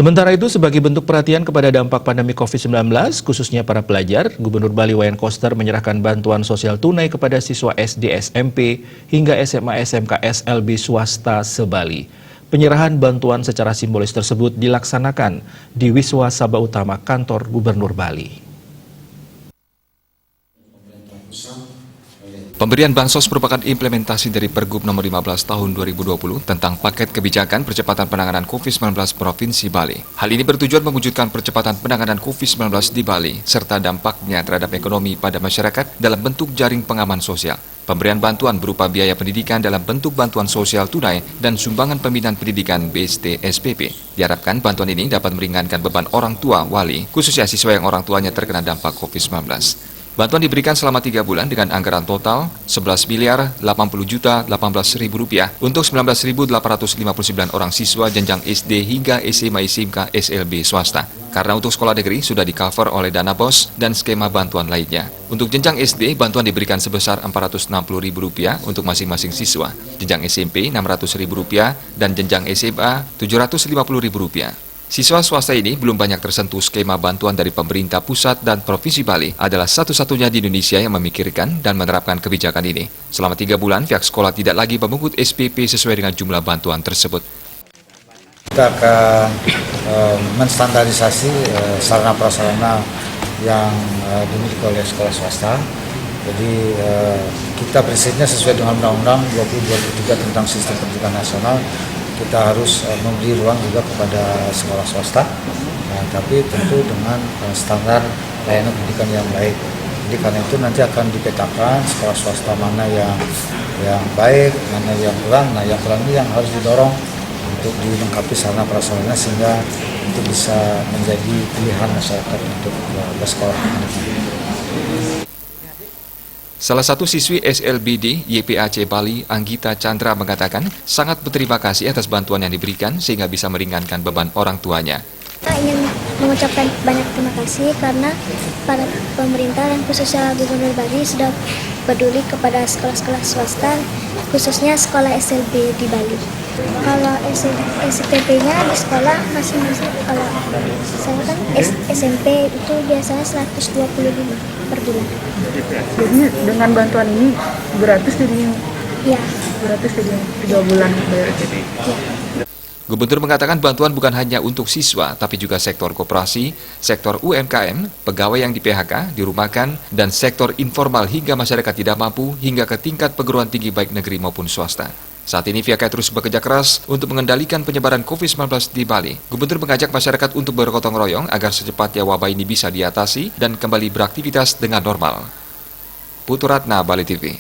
Sementara itu, sebagai bentuk perhatian kepada dampak pandemi COVID-19, khususnya para pelajar, Gubernur Bali Wayan Koster menyerahkan bantuan sosial tunai kepada siswa SD, SMP, hingga SMA SMK SLB swasta se-Bali. Penyerahan bantuan secara simbolis tersebut dilaksanakan di Wiswa Sabha Utama Kantor Gubernur Bali. Pemberian bansos merupakan implementasi dari Pergub nomor 15 tahun 2020 tentang paket kebijakan percepatan penanganan COVID-19 Provinsi Bali. Hal ini bertujuan mewujudkan percepatan penanganan COVID-19 di Bali, serta dampaknya terhadap ekonomi pada masyarakat dalam bentuk jaring pengaman sosial. Pemberian bantuan berupa biaya pendidikan dalam bentuk bantuan sosial tunai dan sumbangan pembinaan pendidikan BST SPP. Diharapkan bantuan ini dapat meringankan beban orang tua wali, khususnya siswa yang orang tuanya terkena dampak COVID-19. Bantuan diberikan selama 3 bulan dengan anggaran total 11.080.018.000 rupiah untuk 19.859 orang siswa jenjang SD hingga SMA SMK SLB swasta. Karena untuk sekolah negeri sudah di-cover oleh dana BOS dan skema bantuan lainnya. Untuk jenjang SD, bantuan diberikan sebesar Rp460.000 untuk masing-masing siswa, jenjang SMP Rp600.000 dan jenjang SMA Rp750.000. Siswa swasta ini belum banyak tersentuh skema bantuan dari pemerintah pusat dan Provinsi Bali adalah satu-satunya di Indonesia yang memikirkan dan menerapkan kebijakan ini. Selama 3 bulan, pihak sekolah tidak lagi memungut SPP sesuai dengan jumlah bantuan tersebut. Kita akan menstandarisasi sarana prasarana yang dimiliki oleh sekolah swasta. Jadi kita prinsipnya sesuai dengan Undang-Undang 2023 tentang Sistem Pendidikan Nasional. Kita harus memberi ruang juga kepada sekolah swasta, tapi tentu dengan standar layanan pendidikan yang baik. Jadi karena itu nanti akan dipetakan sekolah swasta mana yang baik, mana yang kurang. Nah, yang kurang ini yang harus didorong untuk dilengkapi sarana prasarana sehingga itu bisa menjadi pilihan masyarakat untuk bersekolah. Salah satu siswi SLBD YPAC Bali, Anggita Chandra mengatakan sangat berterima kasih atas bantuan yang diberikan sehingga bisa meringankan beban orang tuanya. Kita ingin mengucapkan banyak terima kasih karena para pemerintah dan khususnya Gubernur Bali sudah peduli kepada sekolah-sekolah swasta, khususnya sekolah SLB di Bali. Kalau SPP-nya di sekolah masing-masing, kalau saya kan SMP itu biasanya 125 per bulan. Jadi dengan bantuan ini gratis jadinya? Iya. Gratis jadinya 3 bulan bayar. Ya. Gubernur mengatakan bantuan bukan hanya untuk siswa, tapi juga sektor koperasi, sektor UMKM, pegawai yang di-PHK, dirumahkan, dan sektor informal hingga masyarakat tidak mampu hingga ke tingkat perguruan tinggi baik negeri maupun swasta. Saat ini pihaknya terus bekerja keras untuk mengendalikan penyebaran COVID-19 di Bali. Gubernur mengajak masyarakat untuk bergotong royong agar secepatnya wabah ini bisa diatasi dan kembali beraktivitas dengan normal. Putu Ratna, Bali TV.